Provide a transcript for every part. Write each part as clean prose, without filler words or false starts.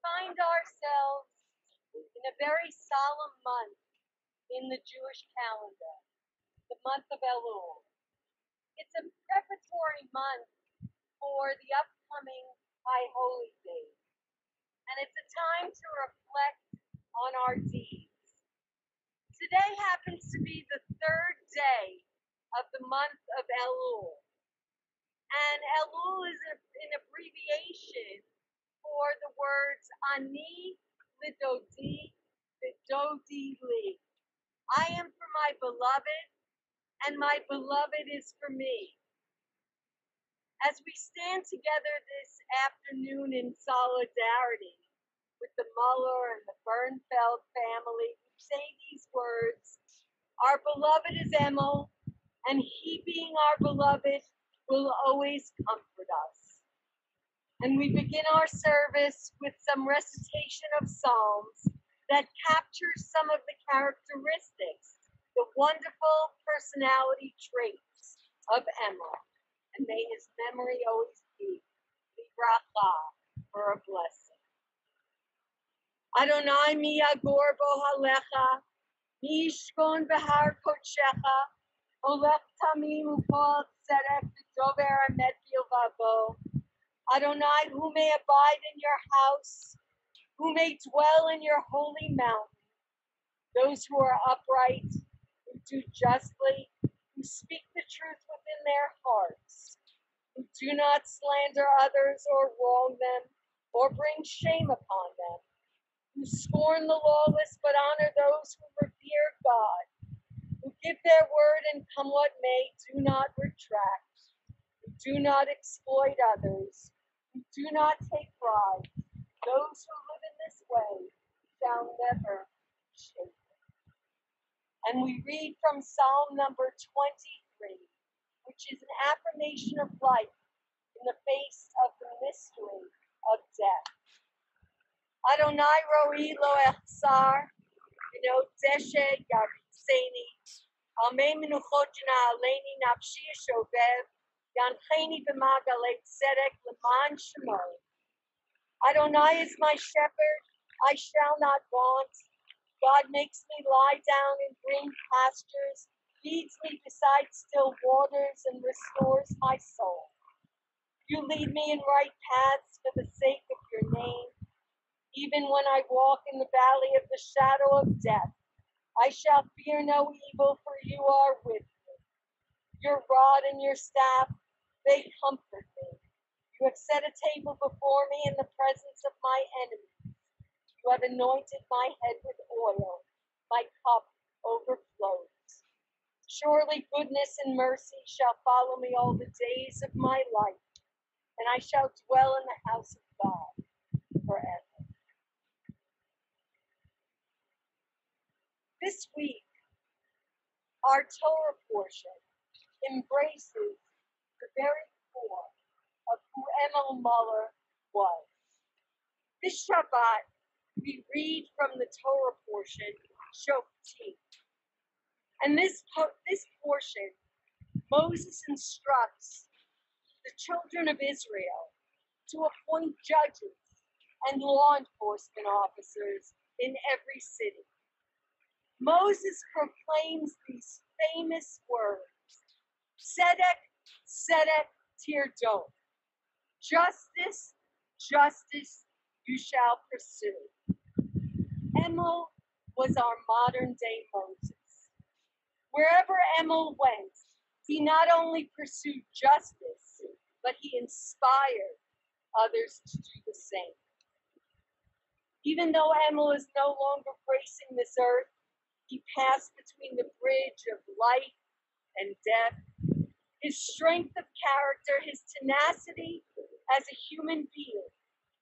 find ourselves in a very solemn month in the Jewish calendar, the month of Elul. It's a preparatory month for the upcoming High Holy Days, and it's a time to reflect on our deeds. Today happens to be the third day of the month of Elul, and Elul is an abbreviation for the words Ani Lidodi Vidodi Li. I am for my beloved, and my beloved is for me. As we stand together this afternoon in solidarity with the Muller and the Bernfeld family, we say these words: our beloved is Emil, and he being our beloved will always comfort us. And we begin our service with some recitation of psalms that captures some of the characteristics, the wonderful personality traits of Emil. And may his memory always be Livracha, for a blessing. Adonai mi yagor bo halecha, mi yishkon behar kodshecha, olech tamim upol tzedek v'dover emet bilvavo. Adonai, who may abide in your house, who may dwell in your holy mountain, those who are upright, who do justly, who speak the truth within their hearts, who do not slander others or wrong them, or bring shame upon them, who scorn the lawless but honor those who revere God, who give their word and come what may, do not retract, who do not exploit others, who do not take pride. Those who live in this way shall never be shaken. And we read from Psalm number 23, which is an affirmation of life in the face of the mystery of death. Adonai roi lo echsar, deshe yaritzeni, almei menuchot jena aleni nafshi shovev, yancheni b'magalei tzedek leman shemo. Adonai is my shepherd, I shall not want. God makes me lie down in green pastures, leads me beside still waters, and restores my soul. You lead me in right paths for the sake of your name. Even when I walk in the valley of the shadow of death, I shall fear no evil, for you are with me. Your rod and your staff, they comfort me. You have set a table before me in the presence of my enemies. You have anointed my head with oil. My cup overflows. Surely goodness and mercy shall follow me all the days of my life, and I shall dwell in the house of God forever. This week, our Torah portion embraces the very core of who Emil Muller was. This Shabbat, we read from the Torah portion, Shoftim. And this portion, Moses instructs the children of Israel to appoint judges and law enforcement officers in every city. Moses proclaims these famous words: Tzedek, Tzedek, Tirdon. Justice, justice, you shall pursue. Emil was our modern day Moses. Wherever Emil went, he not only pursued justice, but he inspired others to do the same. Even though Emil is no longer gracing this earth, he passed between the bridge of life and death. His strength of character, his tenacity as a human being,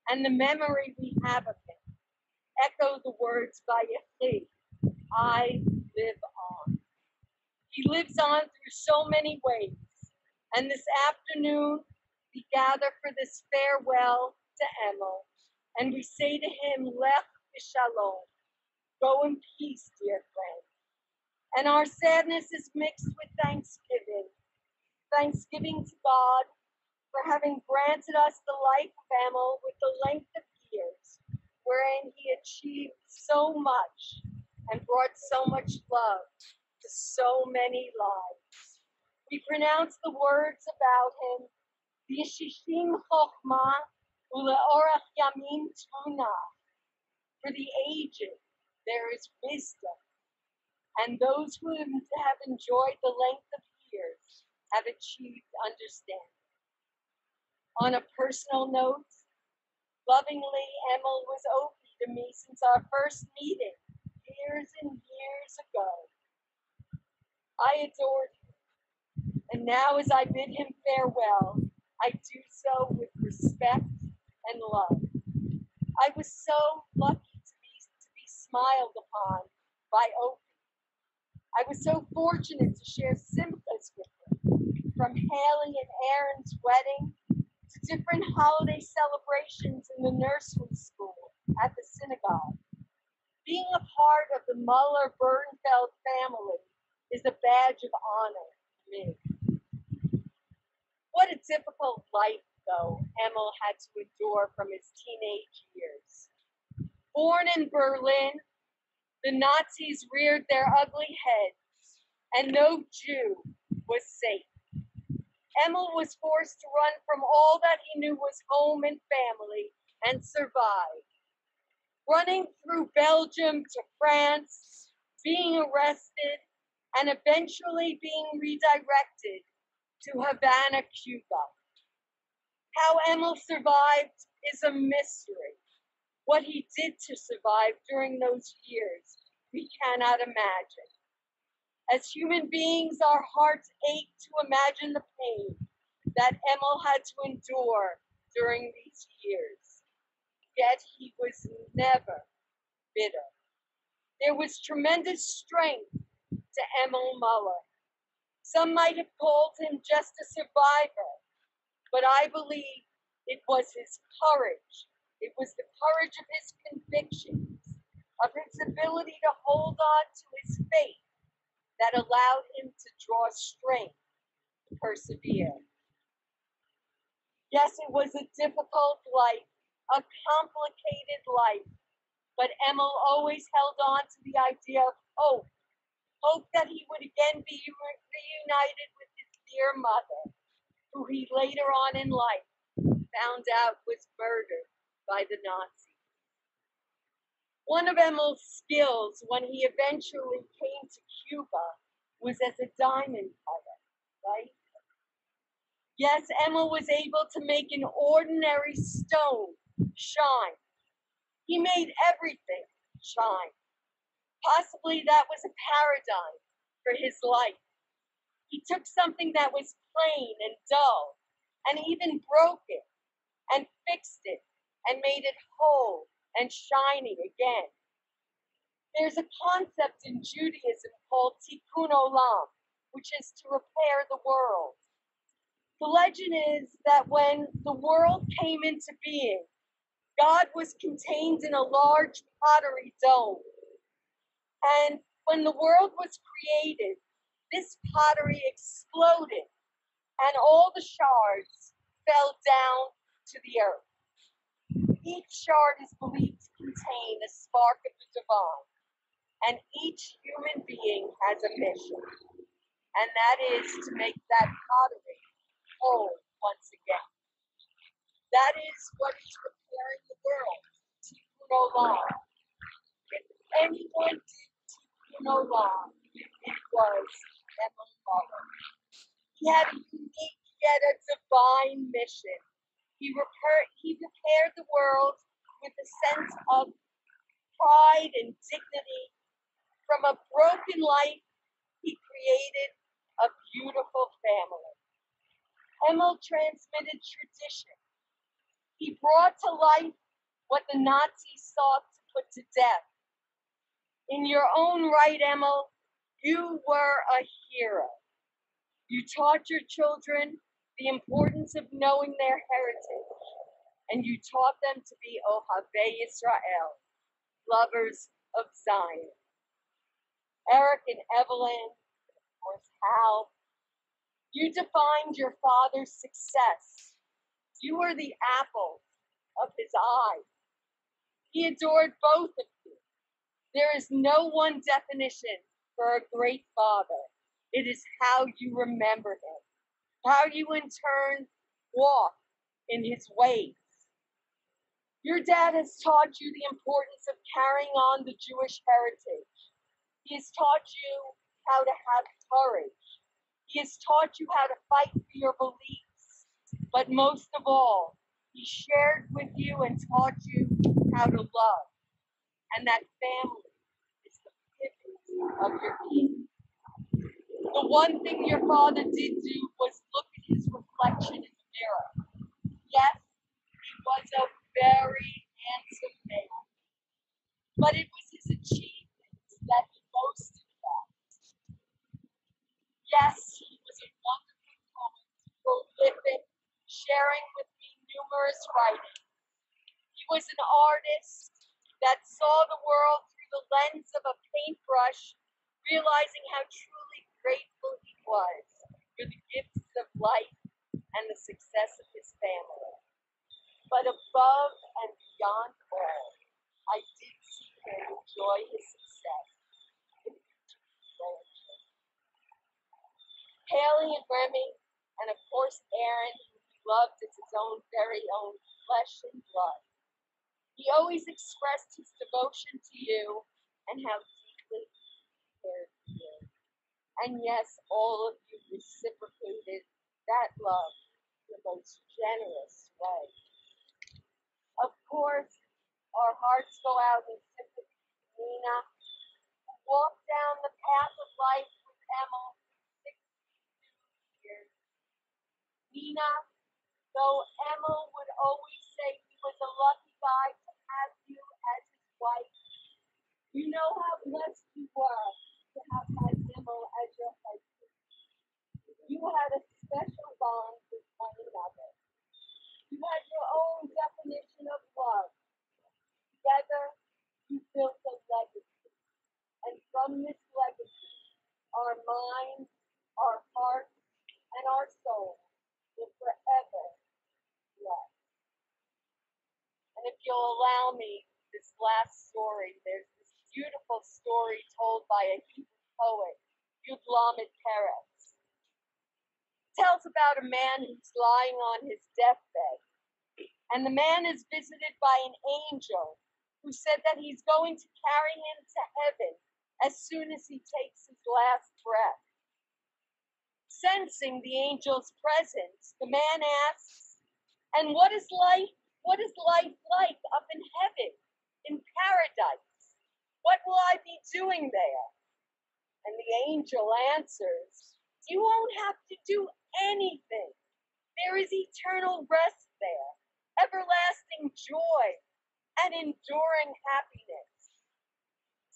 and the memory we have of him echo the words by Yechi, I live on. He lives on through so many ways. And this afternoon, we gather for this farewell to Emil, and we say to him, Lech b'shalom, go in peace, dear friend. And our sadness is mixed with thanksgiving. Thanksgiving to God for having granted us the life of Emil with the length of years, wherein he achieved so much and brought so much love to so many lives. We pronounce the words about him, Yeshishim Chochmah Uleorach Yamim Tuna. For the aged there is wisdom, and those who have enjoyed the length of years have achieved understanding. On a personal note, lovingly, Emil was Opie to me since our first meeting years and years ago. I adored him, and now as I bid him farewell, I do so with respect and love. I was so lucky to be smiled upon by Opie. I was so fortunate to share Simchas with him, from Haley and Aaron's wedding to different holiday celebrations in the nursery school, at the synagogue. Being a part of the Muller Bernfeld family is a badge of honor to me. What a difficult life, though, Emil had to endure from his teenage years. Born in Berlin, the Nazis reared their ugly heads, and no Jew was safe. Emil was forced to run from all that he knew was home and family and survive. Running through Belgium to France, being arrested, and eventually being redirected to Havana, Cuba. How Emil survived is a mystery. What he did to survive during those years, we cannot imagine. As human beings, our hearts ache to imagine the pain that Emil had to endure during these years. Yet he was never bitter. There was tremendous strength to Emil Muller. Some might have called him just a survivor, but I believe it was his courage. It was the courage of his convictions, of his ability to hold on to his faith that allowed him to draw strength to persevere. Yes, it was a difficult life, a complicated life, but Emil always held on to the idea of hope that he would again be reunited with his dear mother, who he later on in life found out was murdered by the Nazis. One of Emil's skills when he eventually came to Cuba was as a diamond cutter, right? Yes, Emil was able to make an ordinary stone shine. He made everything shine. Possibly that was a paradigm for his life. He took something that was plain and dull and even broke it and fixed it and made it whole and shining again. There's a concept in Judaism called tikkun olam, which is to repair the world. The legend is that when the world came into being, God was contained in a large pottery dome. And when the world was created, this pottery exploded and all the shards fell down to the earth. Each shard is believed to contain a spark of the divine, and each human being has a mission, and that is to make that pottery whole once again. That is what is repairing the world, tikkun olam. If anyone did tikkun olam, it was Emil Muller. He had a unique yet a divine mission. He repaired the world with a sense of pride and dignity. From a broken life, he created a beautiful family. Emil transmitted tradition. He brought to life what the Nazis sought to put to death. In your own right, Emil, you were a hero. You taught your children the importance of knowing their heritage, and you taught them to be Ohavei Yisrael, lovers of Zion. Eric and Evelyn, and of course Hal, you defined your father's success. You were the apple of his eye. He adored both of you. There is no one definition for a great father. It is how you remember him, how you in turn walk in his ways. Your dad has taught you the importance of carrying on the Jewish heritage. He has taught you how to have courage. He has taught you how to fight for your beliefs. But most of all, he shared with you and taught you how to love. And that family is the pivot of your being. The one thing your father did do was look at his reflection in the mirror. Yes, he was a very handsome man, but it was his achievements that he boasted about. Yes, he was a wonderful poet, prolific, sharing with me numerous writings. He was an artist that saw the world through the lens of a paintbrush, realizing how truly grateful he was for the gifts of life and the success of his family. But above and beyond all, I did see him enjoy his success with grandchildren. Haley and Remy, and of course Aaron, who he loved as his own very own flesh and blood. He always expressed his devotion to you and how deeply he cared for you. And yes, all of you reciprocated that love in the most generous way. Of course, our hearts go out in sympathy to Nina, who walked down the path of life with Emil for 62 years. Nina, though Emil would always say he was a lucky guy to have you as his wife, you know how blessed you were to have had Emil as your husband. You had a special bond with one another. You had your own definition of love. Together, you built a legacy. And from this legacy, our minds, our hearts, and our souls will forever bless. And if you'll allow me this last story, there's this beautiful story told by a Hebrew poet, Yudlamid Peretz. It tells about a man who's lying on his deathbed, and the man is visited by an angel who said that he's going to carry him to heaven as soon as he takes his last breath. Sensing the angel's presence, the man asks, "And what is life like up in heaven, in paradise? What will I be doing there?" And the angel answers, "You won't have to do anything. There is eternal rest there, everlasting joy, and enduring happiness."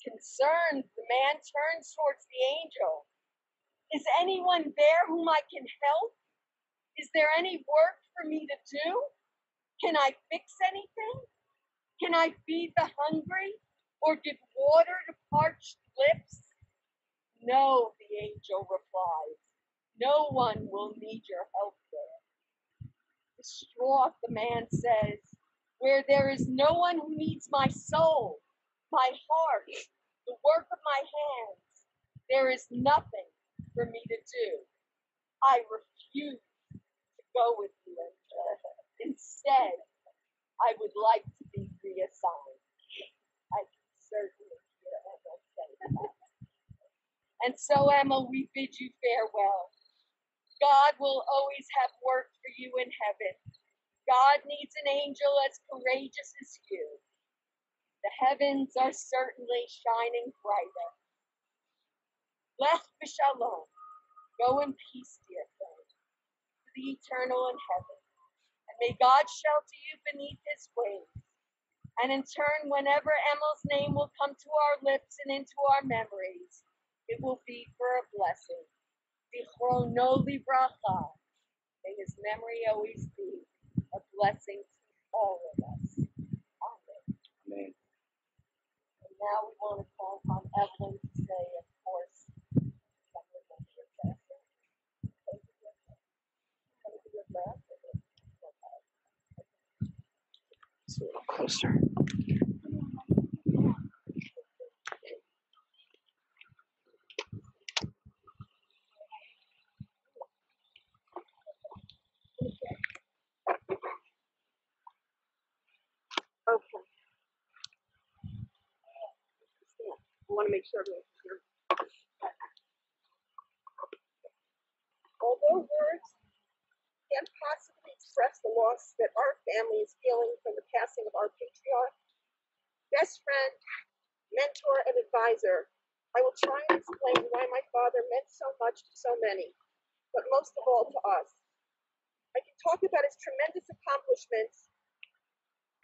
Concerned, the man turns towards the angel. "Is anyone there whom I can help? Is there any work for me to do? Can I fix anything? Can I feed the hungry or give water to parched lips?" "No," the angel replies. "No one will need your help there." Distraught, the man says, "Where there is no one who needs my soul, my heart, the work of my hands, there is nothing for me to do. I refuse to go with you. Instead, I would like to be reassigned." I can certainly hear Emma say that. And so, Emma, we bid you farewell. God will always have work for you in heaven. God needs an angel as courageous as you. The heavens are certainly shining brighter. Lech b'shalom. Go in peace, dear friend, to the eternal in heaven. And may God shelter you beneath his wings. And in turn, whenever Emil's name will come to our lips and into our memories, it will be for a blessing. Zichrono livracha. May his memory always be a blessing to all of us. Amen. Amen. And now we want to call upon Evelyn to say, of course, something of your blessing. It's a little closer. to make sure everyone can hear me. Although words can't possibly express the loss that our family is feeling from the passing of our patriarch, best friend, mentor, and advisor, I will try and explain why my father meant so much to so many, but most of all to us. I can talk about his tremendous accomplishments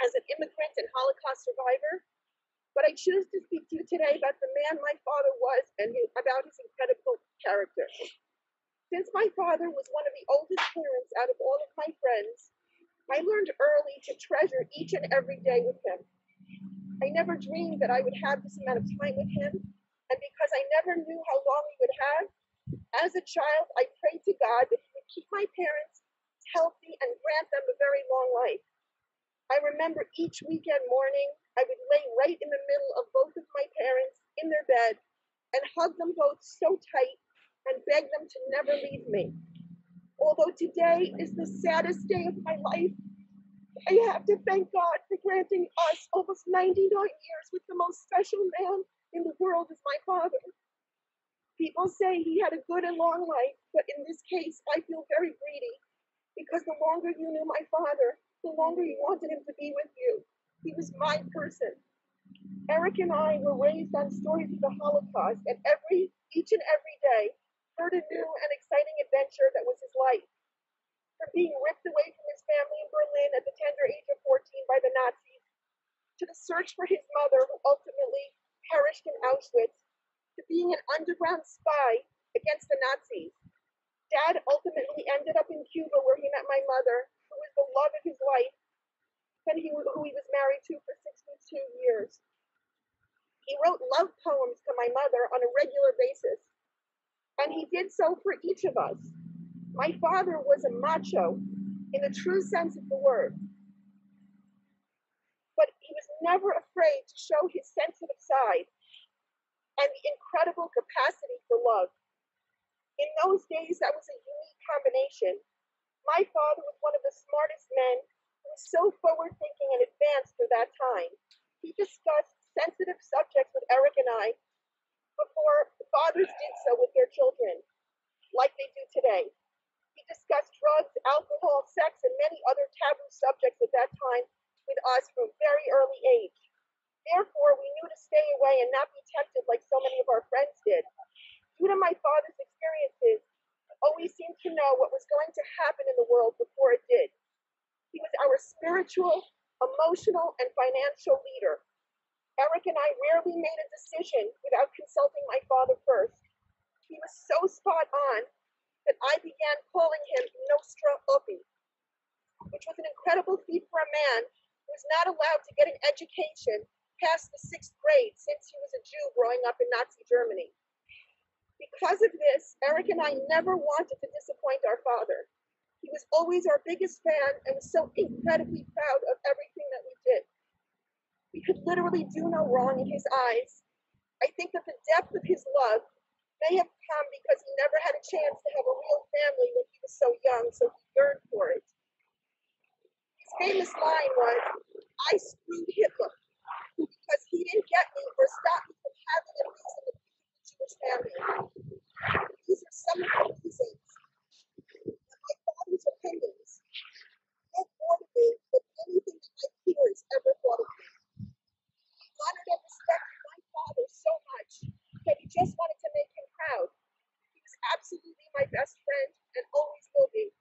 as an immigrant and Holocaust survivor, but I choose to speak to you today about the man my father was and about his incredible character. Since my father was one of the oldest parents out of all of my friends, I learned early to treasure each and every day with him. I never dreamed that I would have this amount of time with him, and because I never knew how long we would have, as a child, I prayed to God that he would keep my parents healthy and grant them a very long life. I remember each weekend morning, I would lay right in the middle of both of my parents in their bed and hug them both so tight and beg them to never leave me. Although today is the saddest day of my life, I have to thank God for granting us almost 99 years with the most special man in the world as my father. People say he had a good and long life, but in this case, I feel very greedy because the longer you knew my father, the longer you wanted him to be with you. He was my person. Eric and I were raised on stories of the Holocaust, and each and every day, heard a new and exciting adventure that was his life. From being ripped away from his family in Berlin at the tender age of 14 by the Nazis, to the search for his mother who ultimately perished in Auschwitz, to being an underground spy against the Nazis. Dad ultimately ended up in Cuba where he met my mother, who was the love of his life, and who he was married to for 62 years. He wrote love poems to my mother on a regular basis, and he did so for each of us. My father was a macho in the true sense of the word, but he was never afraid to show his sensitive side and the incredible capacity for love. In those days, that was a unique combination. My father was one of the smartest men who was so forward-thinking and advanced for that time. He discussed sensitive subjects with Eric and I before fathers did so with their children, like they do today. He discussed drugs, alcohol, sex, and many other taboo subjects at that time with us from a very early age. Therefore, we knew to stay away and not be tempted like so many of our friends did. Due to my father's experiences, he always seemed to know what was going to happen in the world before it did. He was our spiritual, emotional, and financial leader. Eric and I rarely made a decision without consulting my father first. He was so spot on that I began calling him Nostra Opi, which was an incredible feat for a man who was not allowed to get an education past the 6th grade since he was a Jew growing up in Nazi Germany. Because of this, Eric and I never wanted to disappoint our father. He was always our biggest fan and was so incredibly proud of everything that we did. We could literally do no wrong in his eyes. I think that the depth of his love may have come because he never had a chance to have a real family when he was so young, so he yearned for it. His famous line was, "I screwed Hitler because he didn't get me or stop me from having a reason to be with the Jewish family." These are some of the reasons that my father's opinions meant more to me than anything that my peers ever thought of me. He honored and respected my father so much that he just wanted to make him proud. He was absolutely my best friend and always will be.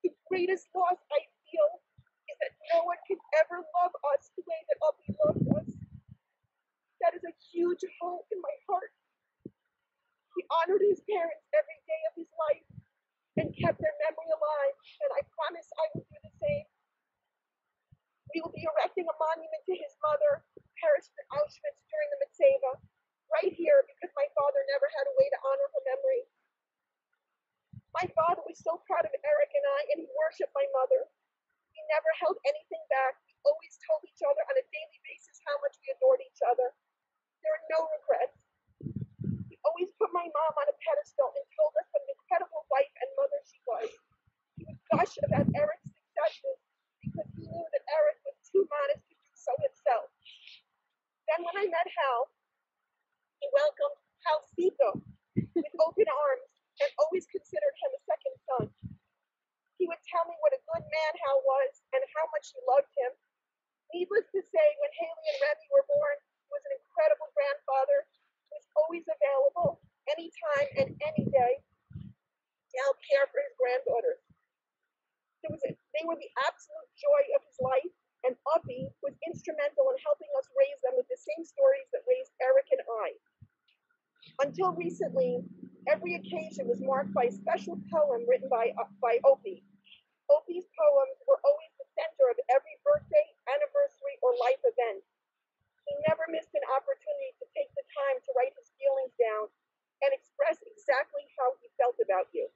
The greatest loss I feel is that no one can ever love us the way that Obi loved us. That is a huge hole in my heart. He honored his parents every day of his life and kept their memory alive, and I promise I will do the same. We will be erecting a monument to his mother, who perished in Auschwitz during the Mitzvah, right here because my father never had a way to honor her memory. My father was so proud of Eric and I, and he worshipped my mother. We never held anything back. We always told each other on a daily basis how much we adored each other. There are no regrets. He always put my mom on a pedestal and told us what an incredible wife and mother she was. He would gush about Eric's successes because he knew that Eric was Then when I met Hal, he welcomed Halcito with open arms and always considered him a second son. He would tell me what a good man Hal was and how much he loved him. Needless to say, when Haley and Remy were born, he was an incredible grandfather who was always available, anytime and any day, to help care for his granddaughters. They were the absolute joy of his life, and Uppy was instrumental in helping us raise them with the same stories that raised Eric and I. Until recently, every occasion was marked by a special poem written by Opie. Opie's poems were always the center of every birthday, anniversary, or life event. He never missed an opportunity to take the time to write his feelings down and express exactly how he felt about you.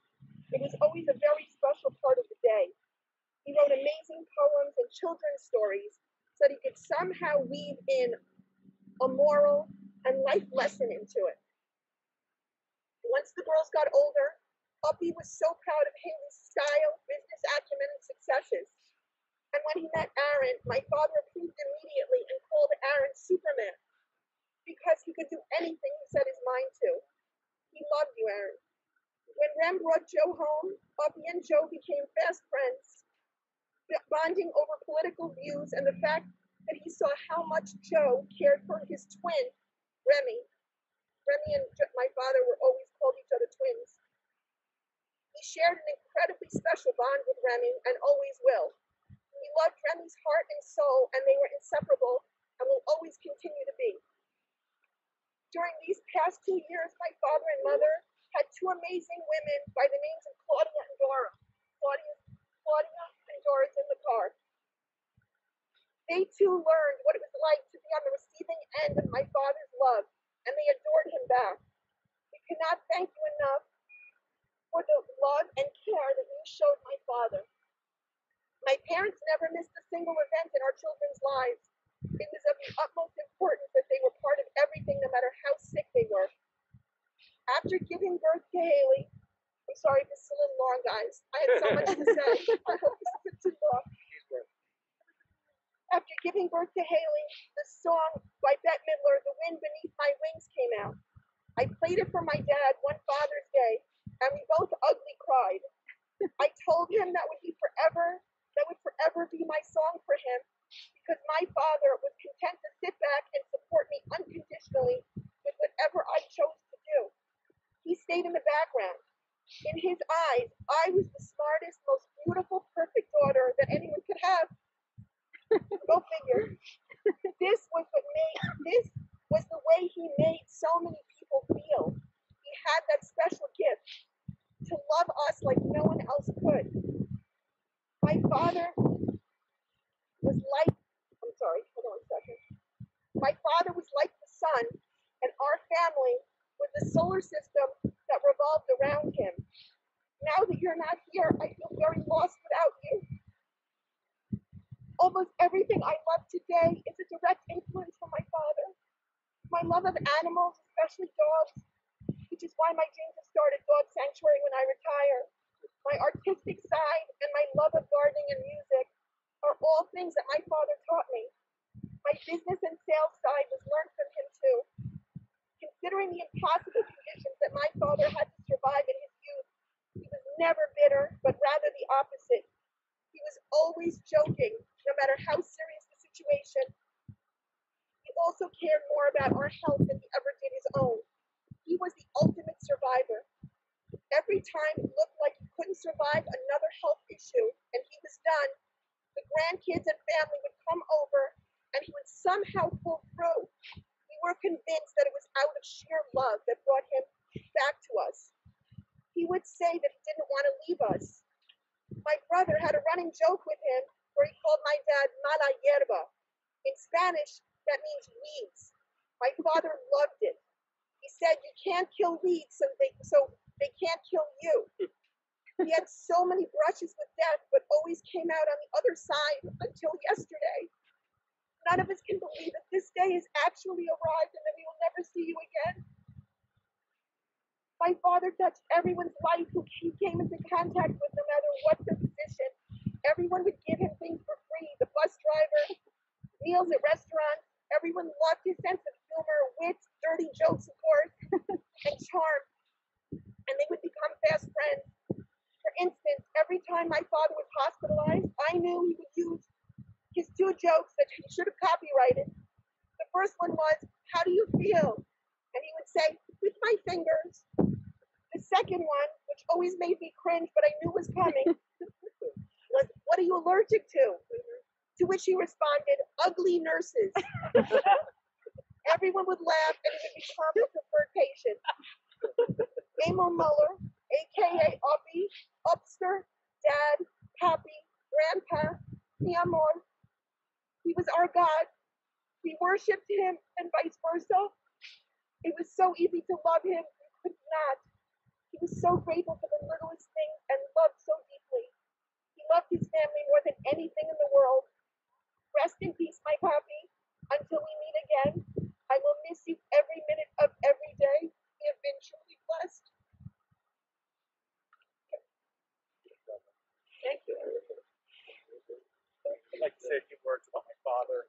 It was always a very special part of the day. He wrote amazing poems and children's stories so that he could somehow weave in a moral and life lesson into it. Once the girls got older, Uppy was so proud of Haley's style, business acumen, and successes. And when he met Aaron, my father approved immediately and called Aaron Superman because he could do anything he set his mind to. He loved you, Aaron. When Rem brought Joe home, Uppy and Joe became fast friends, bonding over political views and the fact that he saw how much Joe cared for his twin, Remy. Remy and my father were always called each other twins. He shared an incredibly special bond with Remy and always will. He loved Remy's heart and soul, and they were inseparable and will always continue to be. During these past 2 years, my father and mother had two amazing women by the names of Claudia and Dora. Claudia and Dora's in the car. They too learned what it was like to be on the receiving end of my father's love, and they adored him back. We cannot thank you enough for the love and care that you showed my father. My parents never missed a single event in our children's lives. It was of the utmost importance that they were part of everything, no matter how sick they were. After giving birth to Haley, I'm sorry, this is a little long, guys. I had so much to say. I hope this isn't too long. After giving birth to Haley, the song by Bette Midler, "The Wind Beneath My Wings," came out. I played it for my dad one Father's Day, and we both ugly cried. I told him that would forever be my song for him, because my father was content to sit back and support me unconditionally with whatever I chose to do. He stayed in the background. In his eyes, I was the smartest, most beautiful, perfect daughter that anyone could have. Go figure. This was the way he made so many people feel. He had that special gift to love us like no one else could. My father was like, My father was like the sun, and our family was the solar system that revolved around him. Now that you're not here, I feel very lost without you. Almost everything I love today is a direct influence from my father. My love of animals, especially dogs, which is why my dream to start a dog sanctuary when I retire. My artistic side and my love of gardening and music are all things that my father taught me. My business and sales side was learned from him too. Considering the impossible conditions that my father had to survive in his youth, he was never bitter, but rather the opposite. He was always joking, no matter how serious the situation. He also cared more about our health than he ever did his own. He was the ultimate survivor. Every time it looked like he couldn't survive another health issue and he was done, the grandkids and family would come over and he would somehow pull through. We were convinced that it was out of sheer love that brought him back to us. He would say that he didn't want to leave us. My brother had a running joke with him where he called my dad mala hierba. In Spanish, that means weeds. My father loved it. He said you can't kill weeds, so they can't kill you. He had so many brushes with death, but always came out on the other side until yesterday. None of us can believe that this day has actually arrived and that we will never see you again. My father touched everyone's life who he came into contact with, no matter what their position. Everyone would give him things for free. The bus driver, meals at restaurants, Everyone loved his sense of humor, wit, dirty jokes, of course, and charm, and they would become fast friends. For instance, every time my father was hospitalized, I knew he would use his two jokes that he should have copyrighted. The first one was, "How do you feel?" And he would say, "With my fingers." The second one, which always made me cringe, but I knew was coming, was, "What are you allergic to?" To which he responded, "Ugly nurses." Everyone would laugh and he would become a preferred patient. Emil Muller, aka Uppy, Upster, Dad, Pappy, Grandpa, mi amor. He was our God. We worshipped him and vice versa. It was so easy to love him, we could not. He was so grateful for the littlest things and loved so deeply. He loved his family more than anything in the world. Rest in peace, my Pappy. Until we meet again, I will miss you every minute of every day. We have been truly blessed. Thank you. I'd like to say a few words about my father.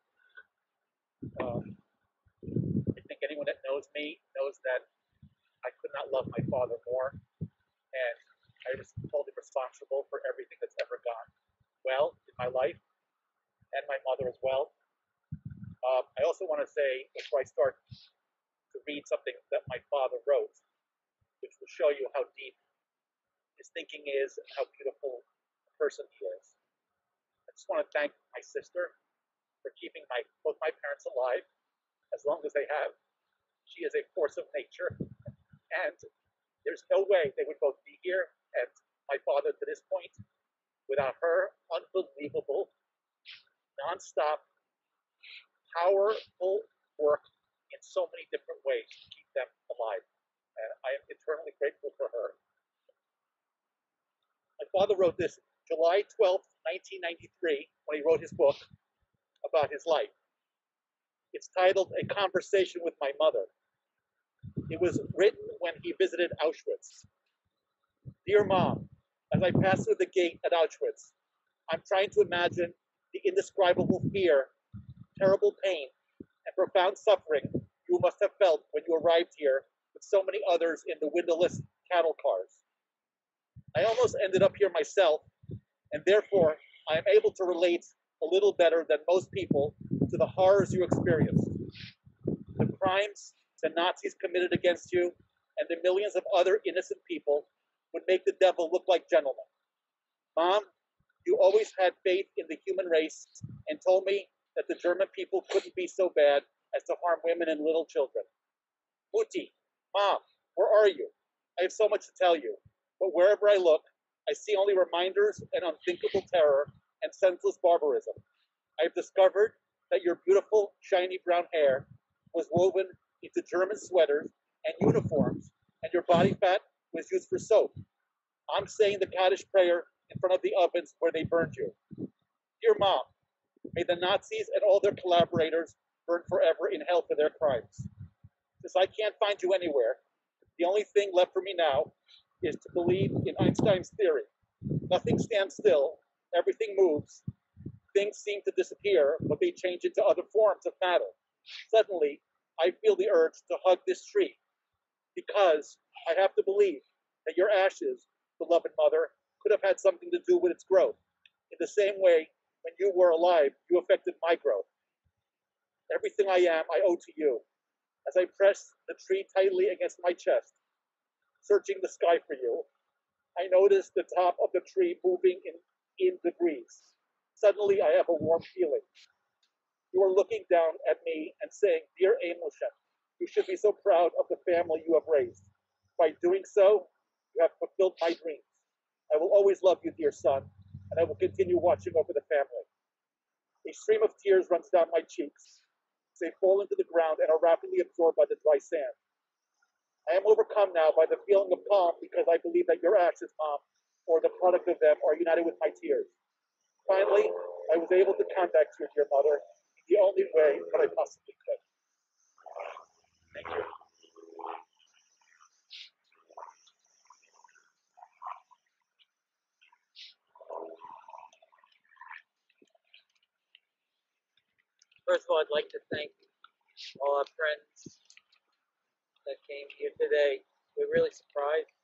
I think anyone that knows me knows that I could not love my father more, and I was totally responsible for everything that's ever gone well in my life, and my mother as well. I also want to say, before I start, to read something that my father wrote, which will show you how deep his thinking is and how beautiful a person he is. I just want to thank my sister for keeping both my parents alive as long as they have. She is a force of nature, and there's no way they would both be here and my father to this point without her unbelievable, nonstop, powerful work in so many different ways to keep them alive. And I am eternally grateful for her. My father wrote this July 12th, 1993, when he wrote his book about his life. It's titled A Conversation with My Mother. It was written when he visited Auschwitz. Dear Mom, as I pass through the gate at Auschwitz, I'm trying to imagine the indescribable fear, terrible pain, and profound suffering you must have felt when you arrived here with so many others in the windowless cattle cars. I almost ended up here myself, and therefore I am able to relate a little better than most people to the horrors you experienced, the crimes the Nazis committed against you, and the millions of other innocent people would make the devil look like gentlemen. Mom, you always had faith in the human race and told me that the German people couldn't be so bad as to harm women and little children. Mutti, Mom, where are you? I have so much to tell you, but wherever I look, I see only reminders and unthinkable terror and senseless barbarism. I have discovered that your beautiful, shiny brown hair was woven into German sweaters and uniforms, and your body fat was used for soap. I'm saying the Kaddish prayer in front of the ovens where they burned you. Dear Mom, may the Nazis and all their collaborators burn forever in hell for their crimes. Since I can't find you anywhere, the only thing left for me now is to believe in Einstein's theory. Nothing stands still, everything moves. Things seem to disappear, but they change into other forms of matter. Suddenly, I feel the urge to hug this tree, because I have to believe that your ashes, beloved mother, could have had something to do with its growth. In the same way, when you were alive, you affected my growth. Everything I am, I owe to you. As I press the tree tightly against my chest, searching the sky for you, I notice the top of the tree moving in the breeze. Suddenly, I have a warm feeling. You are looking down at me and saying, Dear Emilchen, you should be so proud of the family you have raised. By doing so, you have fulfilled my dreams. I will always love you, dear son, and I will continue watching over the family. A stream of tears runs down my cheeks. They fall into the ground and are rapidly absorbed by the dry sand. I am overcome now by the feeling of calm because I believe that your actions, Mom, or the product of them, are united with my tears. Finally, I was able to contact you, dear mother, in the only way that I possibly could. Thank you. First of all, I'd like to thank all our friends that came here today. We're really surprised.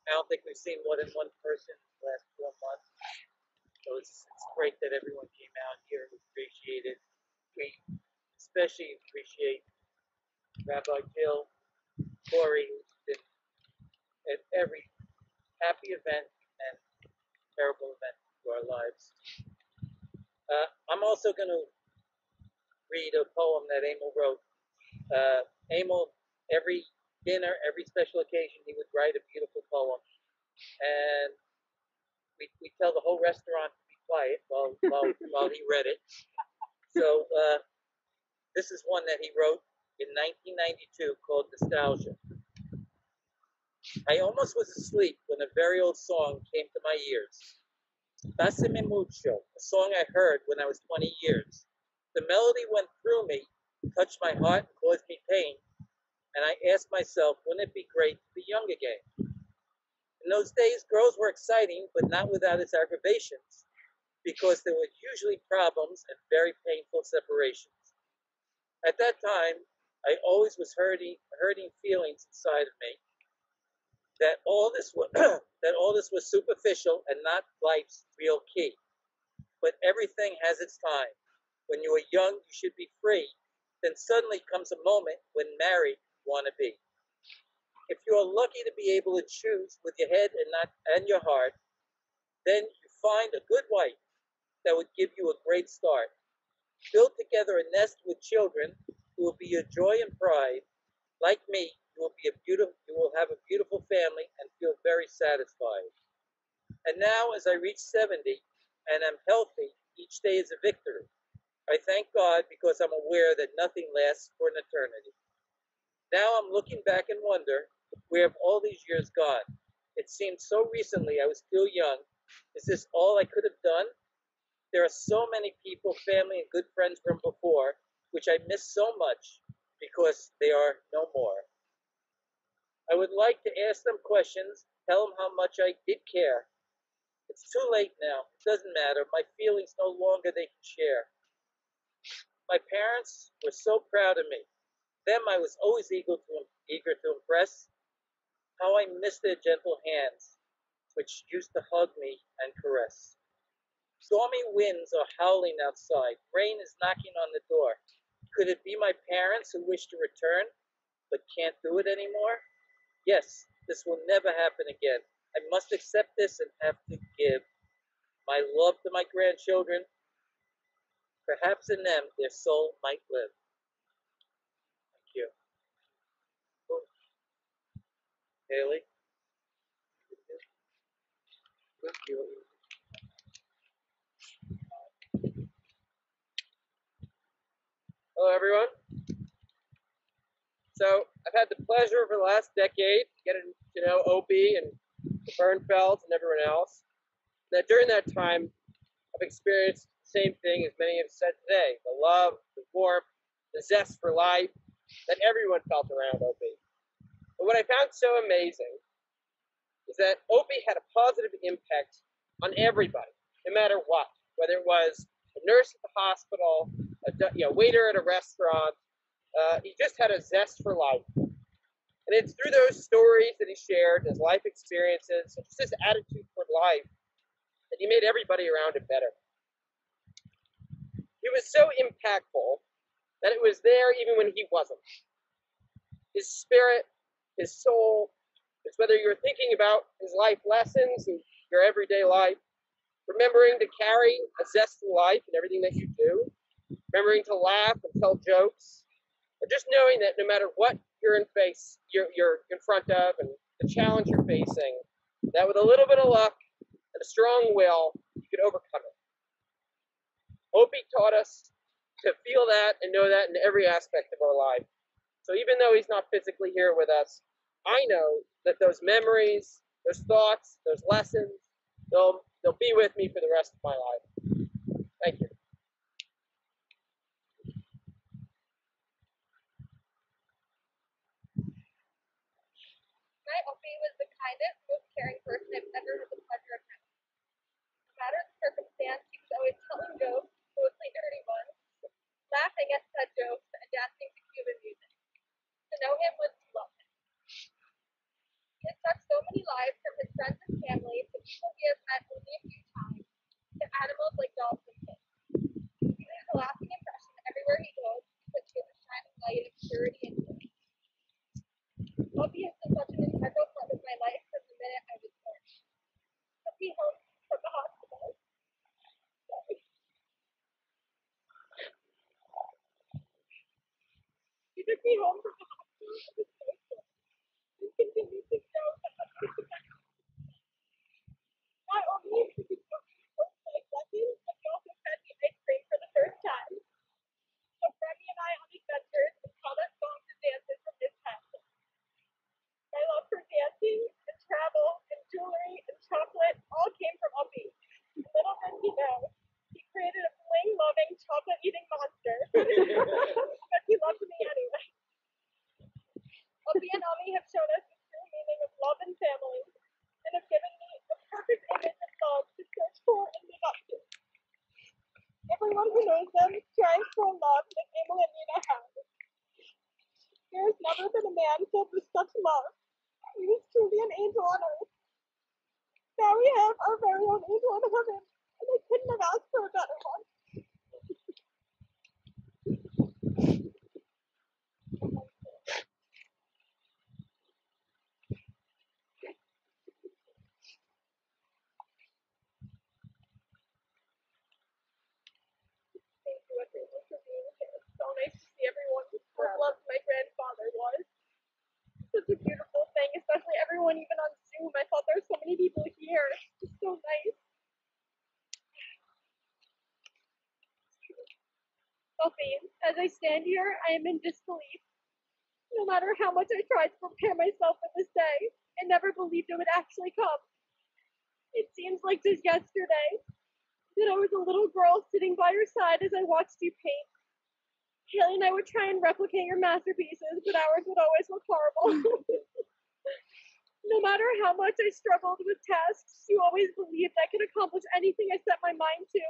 I don't think we've seen more than one person in the last 4 months. So it's great that everyone came out here. We appreciate it. We especially appreciate Rabbi Jill, Corey, who's been at every happy event and terrible event to our lives. I'm also going to read a poem that Emil wrote. Emil, every dinner, every special occasion, he would write a beautiful poem. And we tell the whole restaurant to be quiet while he read it. So this is one that he wrote in 1992 called Nostalgia. I almost was asleep when a very old song came to my ears. Pásame mucho, a song I heard when I was 20 years. The melody went through me, touched my heart, and caused me pain. And I asked myself, wouldn't it be great to be young again? In those days, girls were exciting, but not without its aggravations, because there were usually problems and very painful separations. At that time, I always was hurting feelings inside of me that all this was superficial and not life's real key. But everything has its time. When you are young, you should be free. Then suddenly comes a moment when married you want to be. If you are lucky to be able to choose with your head and your heart, then you find a good wife that would give you a great start. Build together a nest with children who will be your joy and pride. Like me, you will have a beautiful family and feel very satisfied. And now, as I reach 70 and am healthy, each day is a victory. I thank God because I'm aware that nothing lasts for an eternity. Now I'm looking back and wonder, where have all these years gone? It seemed so recently I was still young. Is this all I could have done? There are so many people, family, and good friends from before, which I miss so much because they are no more. I would like to ask them questions, tell them how much I did care. It's too late now. It doesn't matter. My feelings no longer they can share. My parents were so proud of me. Them I was always eager to impress. How I miss their gentle hands, which used to hug me and caress. Stormy winds are howling outside. Rain is knocking on the door. Could it be my parents who wish to return, but can't do it anymore? Yes, this will never happen again. I must accept this and have to give my love to my grandchildren. Perhaps in them their soul might live. Thank you. Haley? Thank you. Hello, everyone. So I've had the pleasure over the last decade getting to know Opie and the Bernfelds and everyone else. Now, during that time, I've experienced the same thing as many have said today: the love, the warmth, the zest for life that everyone felt around Opie. But what I found so amazing is that Opie had a positive impact on everybody, no matter what, whether it was a nurse at the hospital, a waiter at a restaurant. He just had a zest for life. And it's through those stories that he shared, his life experiences, and just his attitude toward life, that he made everybody around him better. He was so impactful that it was there even when he wasn't. His spirit, his soul, it's whether you're thinking about his life lessons in your everyday life, remembering to carry a zest for life in everything that you do, remembering to laugh and tell jokes, or just knowing that no matter what you're in front of and the challenge you're facing, that with a little bit of luck and a strong will, you could overcome it. Opie taught us to feel that and know that in every aspect of our life. So even though he's not physically here with us, I know that those memories, those thoughts, those lessons, they'll be with me for the rest of my life. Thank you. My Opie was the kindest, most caring person I've ever had the pleasure of knowing. No matter the circumstance, he was always telling jokes, mostly dirty ones, laughing at inside jokes, and dancing to Cuban music. To know him was to love him. He has touched so many lives from his friends and family to people he has met only a few times, to animals like dogs and kids. He leaves a lasting impression everywhere he goes because he is a shining light of purity and joy. Bobby has been such an integral part of my life from the minute I was born. Took me home from the hospital. He took me home from the hospital. It was so good. He continues to show that not only did he took me first life lessons, but he also fed me ice cream for the first time. Took Remy and I on adventures and taught us songs and dances from his passion. My love for dancing and travel and jewelry and chocolate all came from Uppy. Little did he know, he created a bling-loving, chocolate-eating monster. But he loved me anyway. Uppy and Ummi have shown us the true meaning of love and family, and have given me the perfect image of love to search for and live up to. Everyone who knows them strives for a love that Emil and Nina have. There has never been a man filled with such love. He was truly an angel on earth. Now we have our very own angel in heaven, and I couldn't have asked for a better one. Thank you, everyone, for being here. It's so nice to see everyone who loved my grandfather was. Such a beautiful thing, especially everyone even on Zoom. I thought there were so many people here. It's just so nice. Sophie, as I stand here, I am in disbelief. No matter how much I tried to prepare myself for this day, I never believed it would actually come. It seems like just yesterday that I was a little girl sitting by your side as I watched you paint. Haley and I would try and replicate your masterpieces, but ours would always look horrible. No matter how much I struggled with tasks, you always believed I could accomplish anything I set my mind to.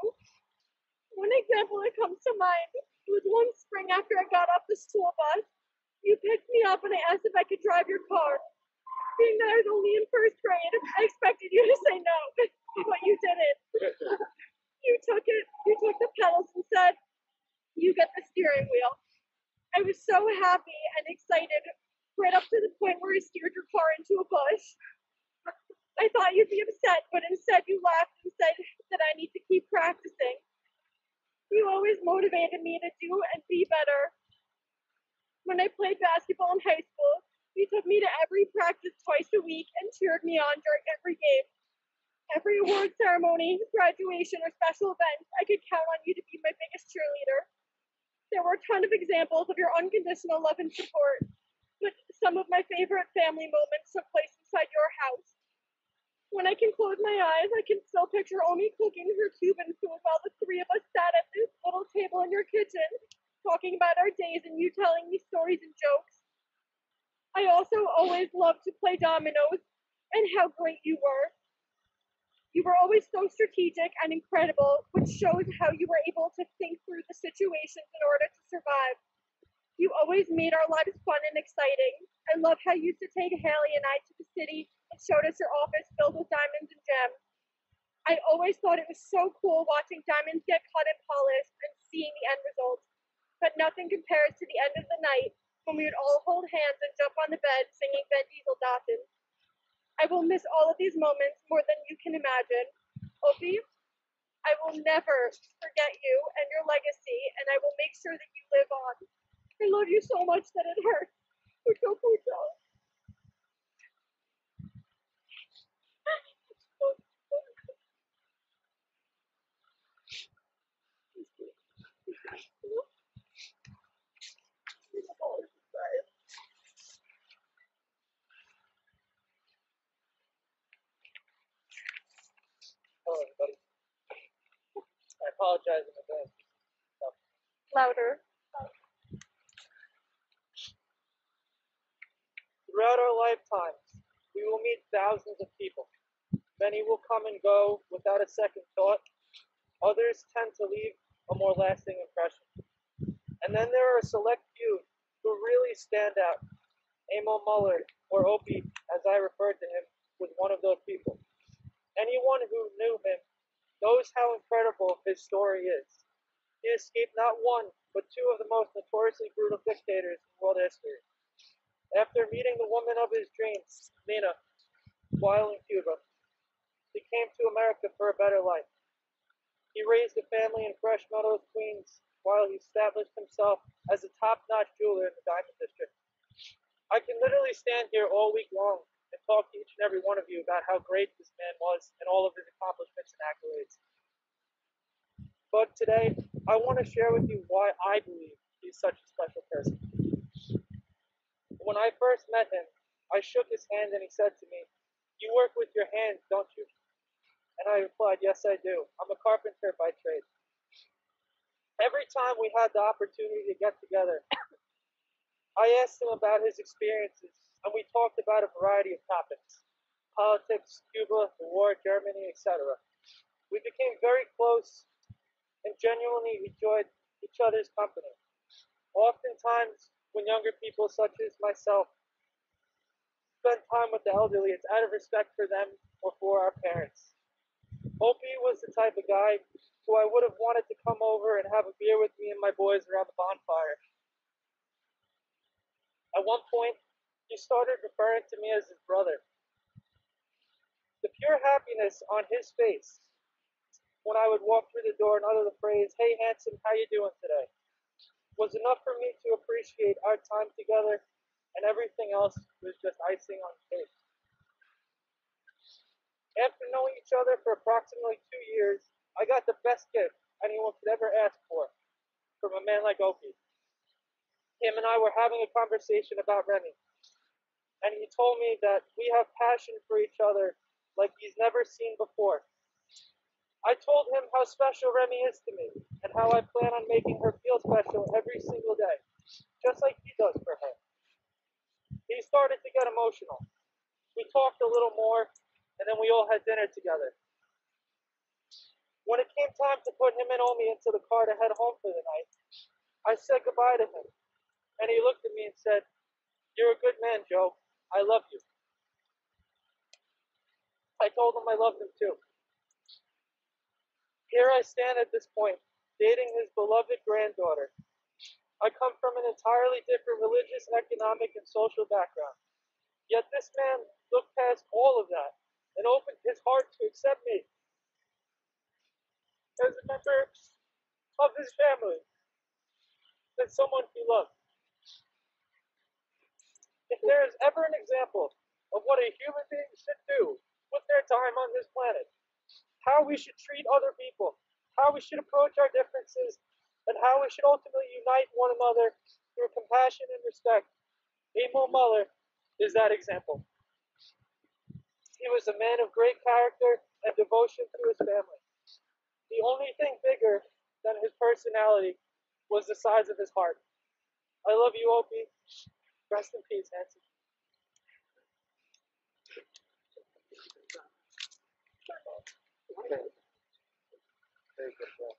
One example that comes to mind was one spring after I got off the school bus. You picked me up and I asked if I could drive your car. Being that I was only in first grade, I expected you to say no, but you didn't. You took the pedals and said, "You get the steering wheel." I was so happy and excited, right up to the point where I steered your car into a bush. I thought you'd be upset, but instead you laughed and said that I need to keep practicing. You always motivated me to do and be better. When I played basketball in high school, you took me to every practice twice a week and cheered me on during every game. Every award ceremony, graduation, or special event, I could count on you to be my biggest cheerleader. There were a ton of examples of your unconditional love and support, but some of my favorite family moments took place inside your house. When I can close my eyes, I can still picture Omi cooking her Cuban food while the three of us sat at this little table in your kitchen, talking about our days and you telling me stories and jokes. I also always loved to play dominoes, and how great you were. You were always so strategic and incredible, which shows how you were able to think through the situations in order to survive. You always made our lives fun and exciting. I love how you used to take Haley and I to the city and showed us your office filled with diamonds and gems. I always thought it was so cool watching diamonds get cut and polished and seeing the end result. But nothing compares to the end of the night when we would all hold hands and jump on the bed singing Ben Diesel Dawson. I will miss all of these moments more than you can imagine. Opie, I will never forget you and your legacy, and I will make sure that you live on. I love you so much that it hurts. Pucho, pucho. Hello, everybody. I apologize in advance. Louder. Throughout our lifetimes, we will meet thousands of people. Many will come and go without a second thought. Others tend to leave a more lasting impression. And then there are a select few who really stand out. Emil Muller, or Opie, as I referred to him, was one of those people. Anyone who knew him knows how incredible his story is. He escaped not one, but two of the most notoriously brutal dictators in world history. After meeting the woman of his dreams, Nina, while in Cuba, he came to America for a better life. He raised a family in Fresh Meadows, Queens, while he established himself as a top-notch jeweler in the Diamond District. I can literally stand here all week long and talk to each and every one of you about how great this man was and all of his accomplishments and accolades. But today, I want to share with you why I believe he's such a special person. When I first met him, I shook his hand and he said to me, "You work with your hands, don't you?" And I replied, "Yes, I do. I'm a carpenter by trade." Every time we had the opportunity to get together, I asked him about his experiences, and we talked about a variety of topics: politics, Cuba, the war, Germany, etc. We became very close and genuinely enjoyed each other's company. Oftentimes, when younger people such as myself spend time with the elderly, it's out of respect for them or for our parents. Opie was the type of guy who I would have wanted to come over and have a beer with me and my boys around the bonfire. At one point, he started referring to me as his brother. The pure happiness on his face when I would walk through the door and utter the phrase, "Hey handsome, how you doing today?" was enough for me to appreciate our time together, and everything else was just icing on the cake. After knowing each other for approximately 2 years, I got the best gift anyone could ever ask for from a man like Opie. Him and I were having a conversation about Remy, and he told me that we have passion for each other like he's never seen before. I told him how special Remy is to me, and how I plan on making her feel special every single day, just like he does for her. He started to get emotional. We talked a little more, and then we all had dinner together. When it came time to put him and Omi into the car to head home for the night, I said goodbye to him, and he looked at me and said, "You're a good man, Joe. I love you." I told him I loved him too. Here I stand at this point, dating his beloved granddaughter. I come from an entirely different religious, economic, and social background. Yet this man looked past all of that and opened his heart to accept me as a member of his family and someone he loved. If there is ever an example of what a human being should do with their time on this planet, how we should treat other people, how we should approach our differences, and how we should ultimately unite one another through compassion and respect, Emil Muller is that example. He was a man of great character and devotion to his family. The only thing bigger than his personality was the size of his heart. I love you, Opie. Rest in peace, Nancy. Very good, Joe.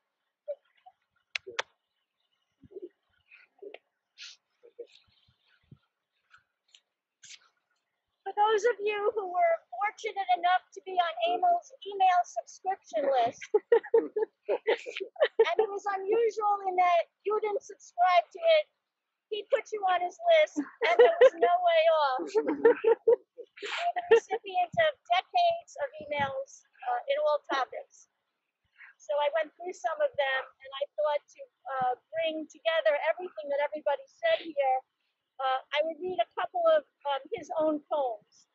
For those of you who were fortunate enough to be on Emil's email subscription list, and it was unusual in that you didn't subscribe to it, he put you on his list, and there was no way off. You're the recipient of decades of emails in all topics. So I went through some of them, and I thought to bring together everything that everybody said here, I would read a couple of his own poems.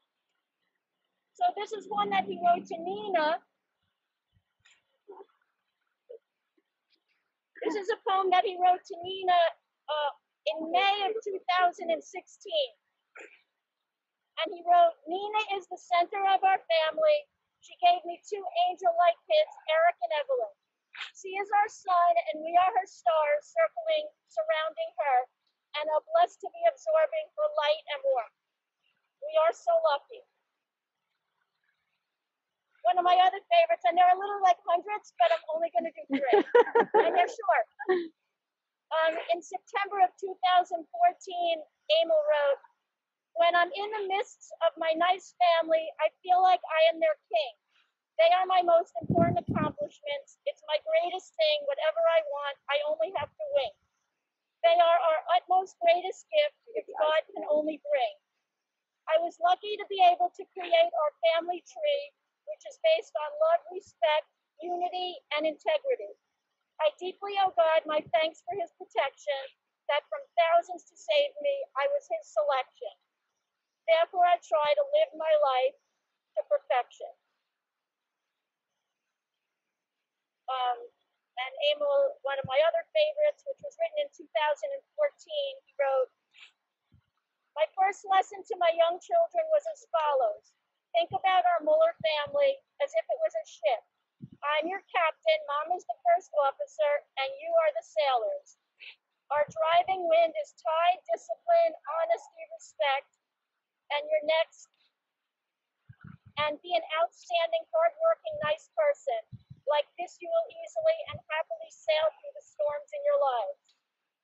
So this is one that he wrote to Nina. This is a poem that he wrote to Nina in May of 2016. And he wrote, "Nina is the center of our family. She gave me two angel-like kids, Eric and Evelyn. She is our sun, and we are her stars surrounding her, and are blessed to be absorbing her light and warmth. We are so lucky." One of my other favorites, and there are a little like hundreds, but I'm only going to do 3, and they're short. In September of 2014, Emil wrote, "When I'm in the midst of my nice family, I feel like I am their king. They are my most important accomplishments. It's my greatest thing. Whatever I want, I only have to wing. They are our utmost greatest gift, which God can only bring. I was lucky to be able to create our family tree, which is based on love, respect, unity, and integrity. I deeply owe God my thanks for his protection, that from thousands to save me, I was his selection. Therefore, I try to live my life to perfection." And Emil, one of my other favorites, which was written in 2014, he wrote, "My first lesson to my young children was as follows. Think about our Muller family as if it was a ship. I'm your captain, Mom is the first officer, and you are the sailors. Our driving wind is tide, discipline, honesty, respect, and your next, and be an outstanding, hardworking, nice person. Like this, you will easily and happily sail through the storms in your lives."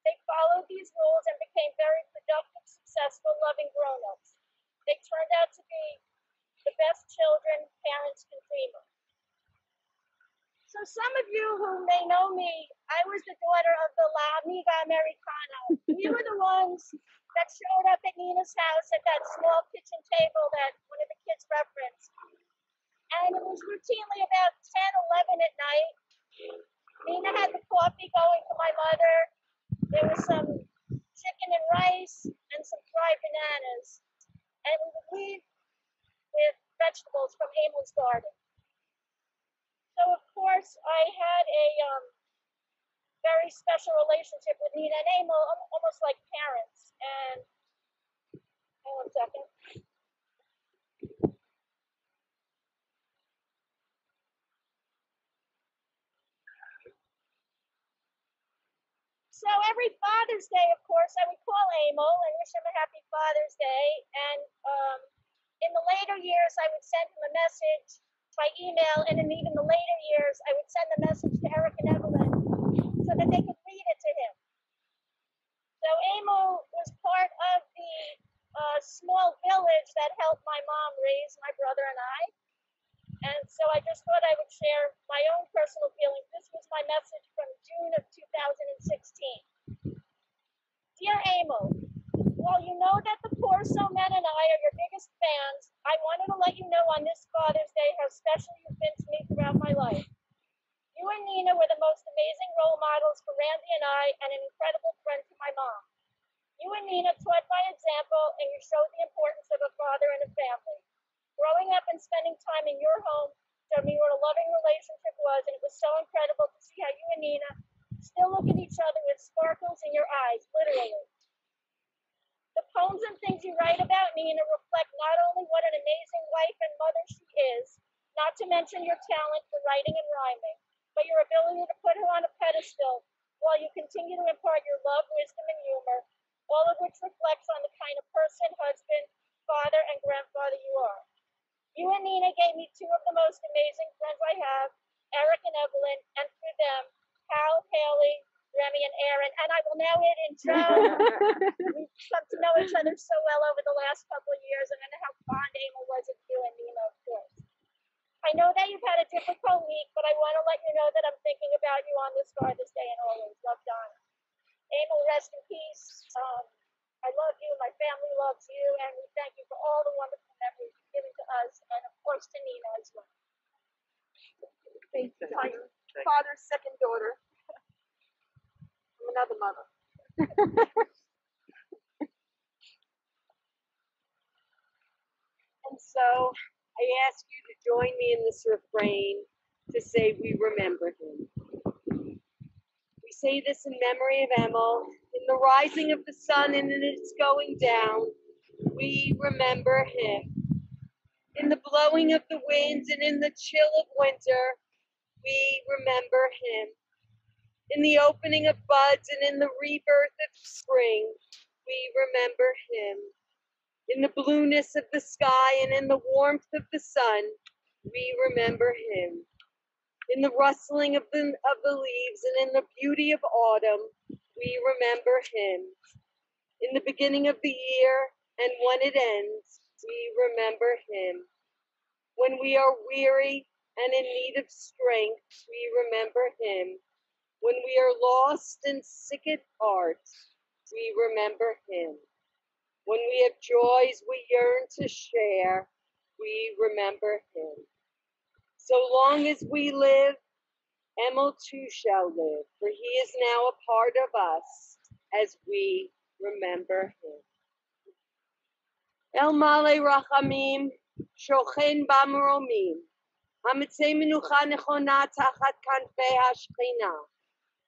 They followed these rules and became very productive, successful, loving grown-ups. They turned out to be the best children parents can dream of. So some of you who may know me, I was the daughter of the La Amiga Americana. We were the ones that showed up at Nina's house at that small kitchen table that one of the kids referenced. And it was routinely about 10, 11 at night. Nina had the coffee going for my mother. There was some chicken and rice and some dried bananas. And we would leave with vegetables from Emil's garden. So, of course, I had a very special relationship with Nina and Emil, almost like parents. And, hang on a second. So every Father's Day, of course, I would call Emil and wish him a happy Father's Day. And in the later years, I would send him a message by email. And in even the later years, I would send the message to Eric and Evelyn so that they could read it to him. So Emil was part of the small village that helped my mom raise my brother and I. And so I just thought I would share my own personal feelings. This was my message from June of 2016. Dear Emil, while you know that the Poor So Men and I are your biggest fans, I wanted to let you know on this Father's Day how special you've been to me throughout my life. You and Nina were the most amazing role models for Randy and I, and an incredible friend to my mom. You and Nina taught by example, and you showed the importance of a father and a family. Growing up and spending time in your home showed me what a loving relationship was, and it was so incredible to see how you and Nina still look at each other with sparkles in your eyes, literally. The poems and things you write about Nina reflect not only what an amazing wife and mother she is, not to mention your talent for writing and rhyming, but your ability to put her on a pedestal while you continue to impart your love, wisdom, and humor, all of which reflects on the kind of person, husband, father, and grandfather you are. You and Nina gave me two of the most amazing friends I have, Eric and Evelyn, and through them, Hal, Haley, Remy, and Aaron. And I will now hit intro. We've come to know each other so well over the last couple of years, and I know how fond Emil was of you and Nina, of course. I know that you've had a difficult week, but I want to let you know that I'm thinking about you on this Father's Day and always. Love, Donna. Emil, rest in peace. I love you, my family loves you, and we thank you for all the wonderful memories you've given to us, and of course to Nina as well. Thank you. Father's second daughter. I'm another mother. And so I ask you to join me in this refrain to say we remember him. We say this in memory of Emil. In the rising of the sun and in its going down, we remember him. In the blowing of the winds and in the chill of winter, we remember him. In the opening of buds and in the rebirth of spring, we remember him. In the blueness of the sky and in the warmth of the sun, we remember him. In the rustling of the leaves and in the beauty of autumn, we remember him. In the beginning of the year and when it ends, we remember him. When we are weary and in need of strength, we remember him. When we are lost and sick at heart, we remember him. When we have joys we yearn to share, we remember him. So long as we live, Emil too shall live, for he is now a part of us as we remember him. El Male Rachamim, Shochen Bamromim, Hamitzei Menucha Nechona Tachat Kanfei HaShechina,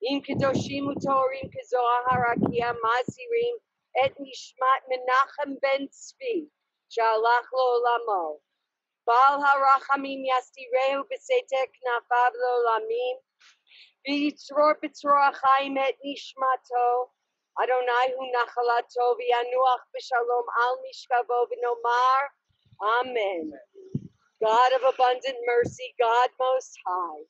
Im Kedoshim Utorim Kezohar HaRakia Mazirim Et Nishmat Menachem Ben Tzvi, Shalach Lo Olamo, Baal HaRachamim Yastireu B'Seiter Knafav Lo Olamim, V'yitzror B'tzror HaChaim Et Nishmato, Adonai hu nachalato v'yanuach b'shalom al mishkavo v'nomar, Amen. God of abundant mercy, God most high,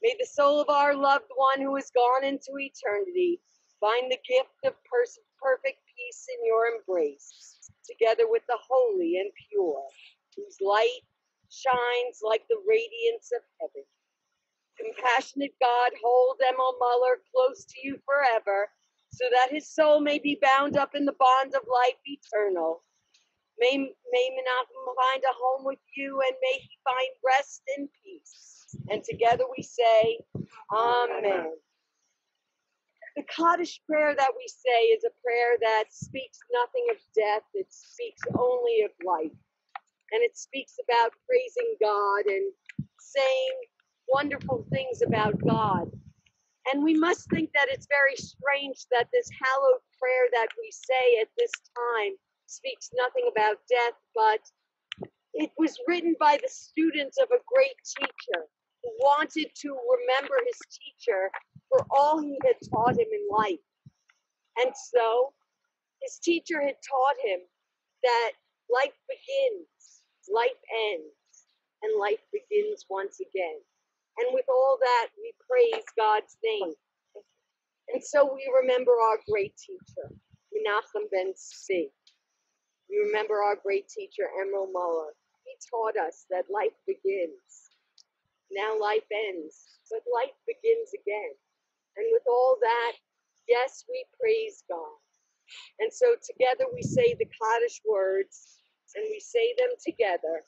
may the soul of our loved one who has gone into eternity find the gift of perfect peace in your embrace, together with the holy and pure, whose light shines like the radiance of heaven. Compassionate God, hold Emil Muller close to you forever, so that his soul may be bound up in the bond of life eternal. May Menachem find a home with you, and may he find rest and peace. And together we say, Amen. The Kaddish prayer that we say is a prayer that speaks nothing of death, it speaks only of life. And it speaks about praising God and saying wonderful things about God. And we must think that it's very strange that this hallowed prayer that we say at this time speaks nothing about death, but it was written by the students of a great teacher who wanted to remember his teacher for all he had taught him in life. And so his teacher had taught him that life begins, life ends, and life begins once again. And with all that, we praise God's name. And so we remember our great teacher, Menachem Ben Tzvi. We remember our great teacher, Emil Muller. He taught us that life begins. Now life ends, but life begins again. And with all that, yes, we praise God. And so together we say the Kaddish words, and we say them together,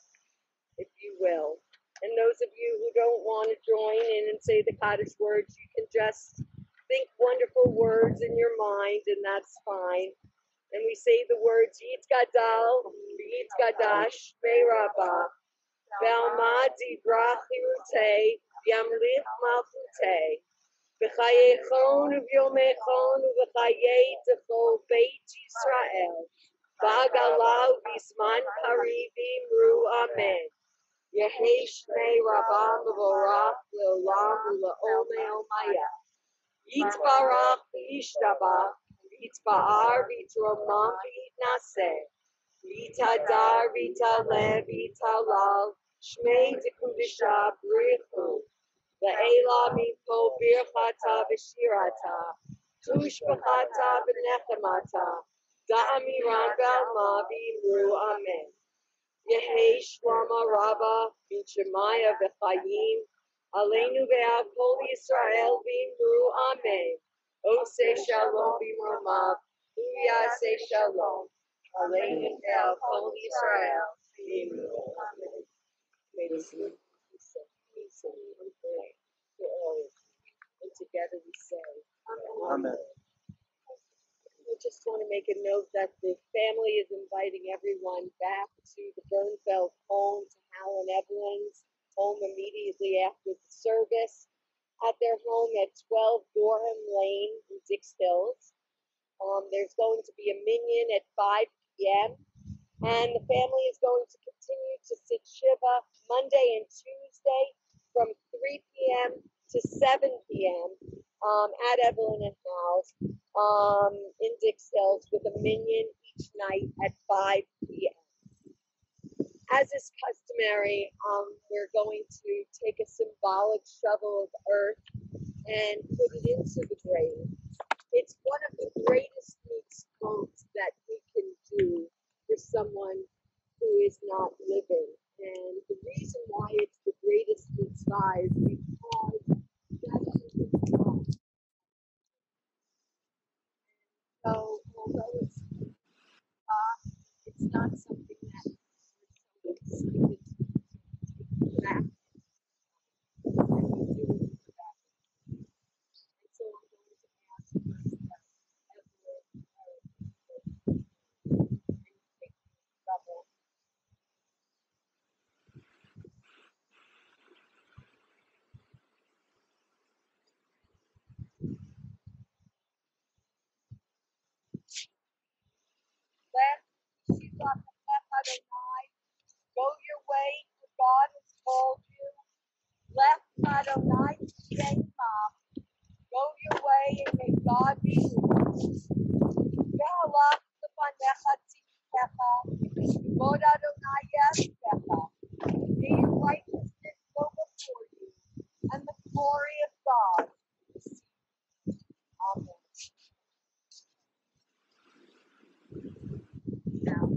if you will. And those of you who don't want to join in and say the Kaddish words, you can just think wonderful words in your mind, and that's fine. And we say the words Yitz Gadal, Yitz Gadash, Me'rabah, Ve'almad Divrach Hirutei, Yamlich Malchutei, V'chayechon u'vyomechon u'v'chayei T'chol Beit Yisrael, V'agalau V'zman Karivi Mru Amen. Yehi Shmei Rabbah Mevorach Le'olam U'le'omei Omaya. Yitzbarach V'yishtabach, Yitzba'ar V'yitromam V'yitnaseh, Yitadar V'yitaleh V'yitalal, Shmei T'kudisha B'richu, Le'ela Mipo Birchata V'shirata, Tushbachata V'nechemata, Da'amiran V'alma V'imru Amen. Yehi Shlama Rabba V'Shemaya V'chayim, Aleinu Ve'al Kol Yisrael V'imru Amen. Oseh Shalom B'Romav, Uyaseh Shalom, Aleinu Ve'al Kol Yisrael V'imru Amen. May this be peace and prayer to all of you. And together we say, Amen. I just want to make a note that the family is inviting everyone back to the Bernfeld home, to Hal and Evelyn's home immediately after the service, at their home at 12 Gorham Lane in Dix Hills. There's going to be a minyan at 5 p.m. and the family is going to continue to sit Shiva Monday and Tuesday from 3 p.m. to 7 p.m. At Evelyn and Hal's in Dix Hills, with a minyan each night at 5 p.m. As is customary, we're going to take a symbolic shovel of earth and put it into the grave. It's one of the greatest modes that we can do for someone who is not living. And the reason why it's the greatest mitzvah is because that is God. So although it's not something that we're so excited to take back, and we do it for that. And so I'm going to ask first Evelyn and take level. Let Shiva Adonai go your way, for God has called you. Left Adonai Shema, go your way, and may God be with you. Ve'alach lefanecha tzidkecha, v'kavod Adonai yaskecha. May your righteousness go before you, and the glory of God. Amen. Now,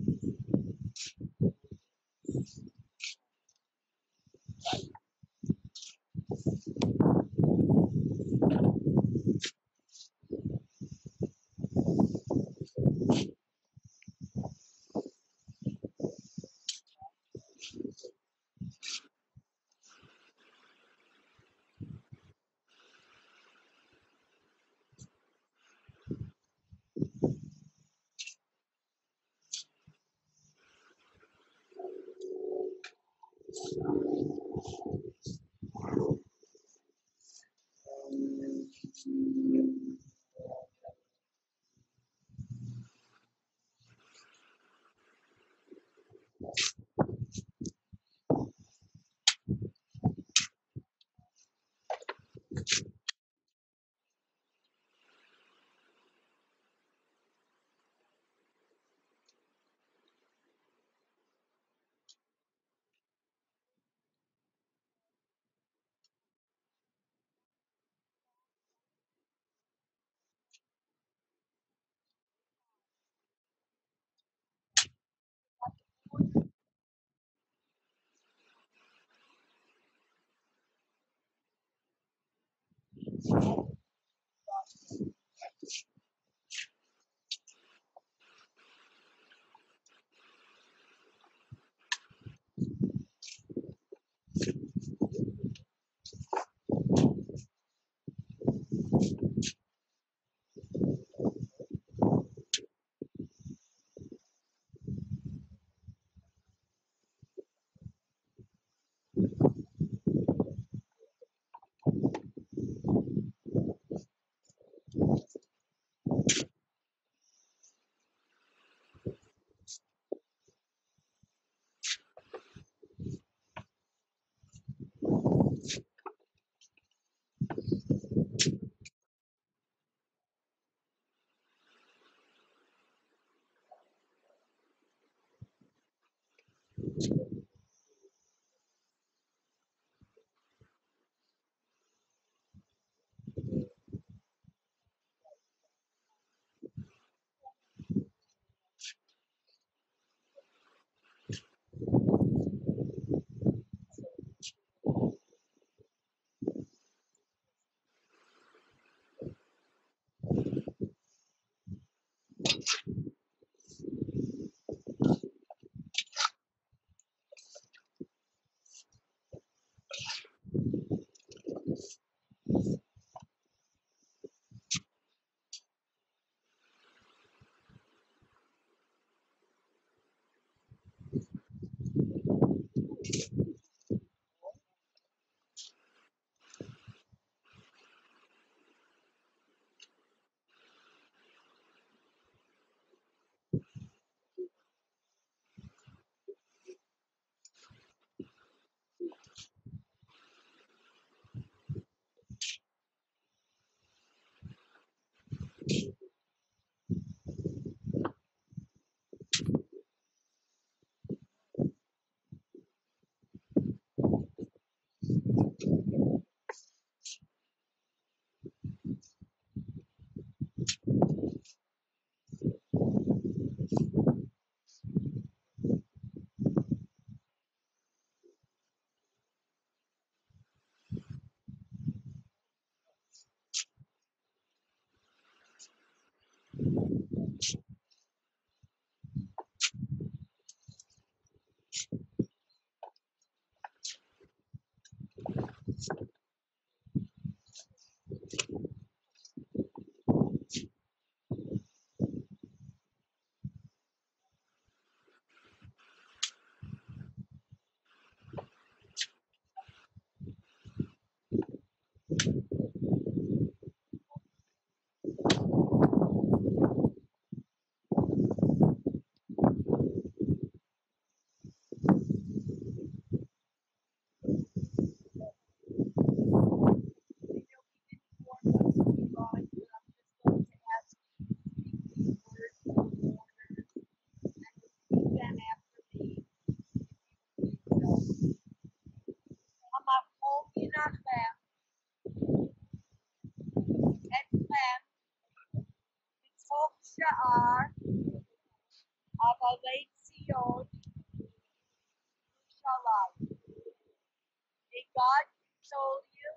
May God console you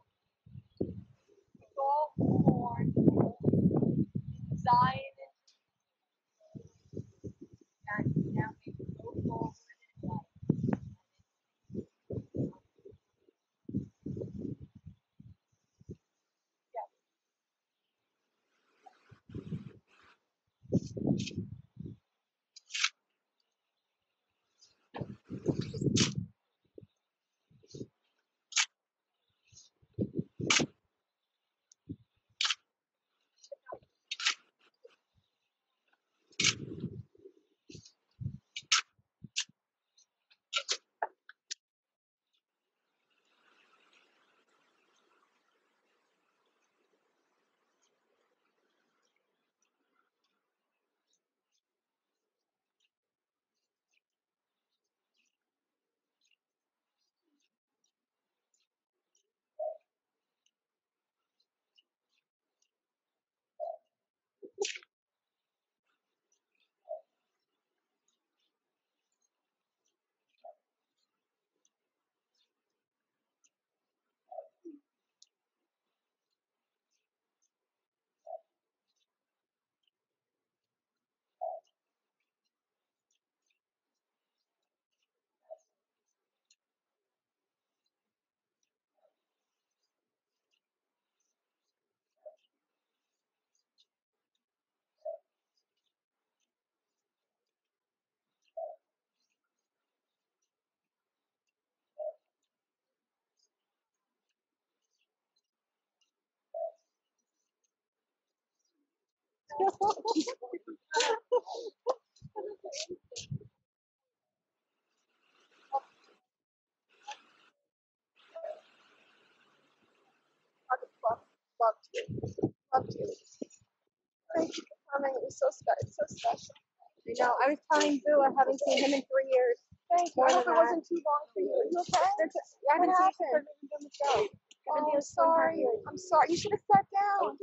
with all who mourn in Zion and now may you go forward in life. Loved you. Loved you. Thank you for coming. It was so special. I know. I was telling Boo I haven't seen him in 3 years. Thank you. I hope it wasn't too long for you. You okay? I haven't seen him since the show. Oh, I'm sorry. I'm sorry. You should have sat down.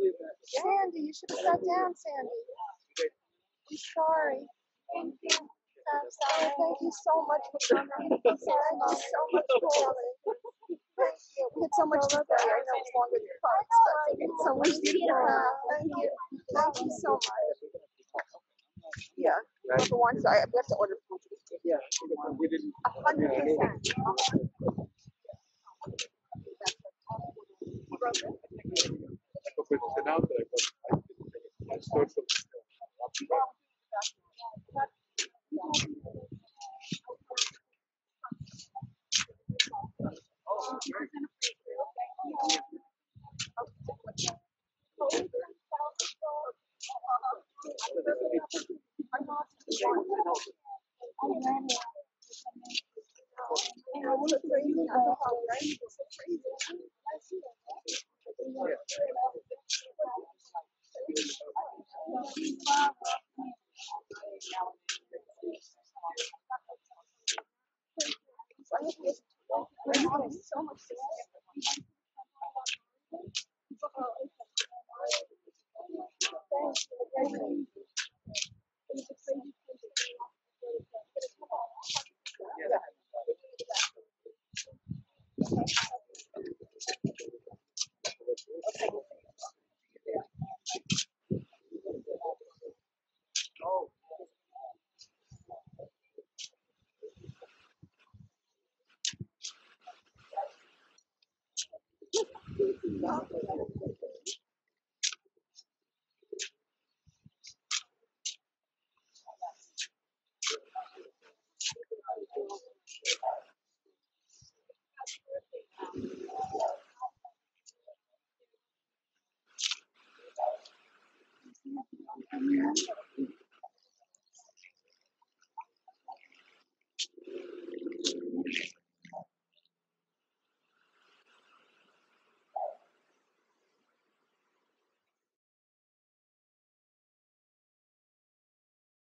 Sandy, you should have sat down, Sandy. I'm sorry. Thank you. I'm sorry. Thank you so much for coming. Thank you so much for coming. Thank you. We had so much to say. I know it's longer than folks, but we had so much to say. Thank you. Thank you so much. Yeah. Whoever wants, I have to order food. Yeah, we didn't. 100%. It's so crazy. I know how right. It's so crazy. So much to say.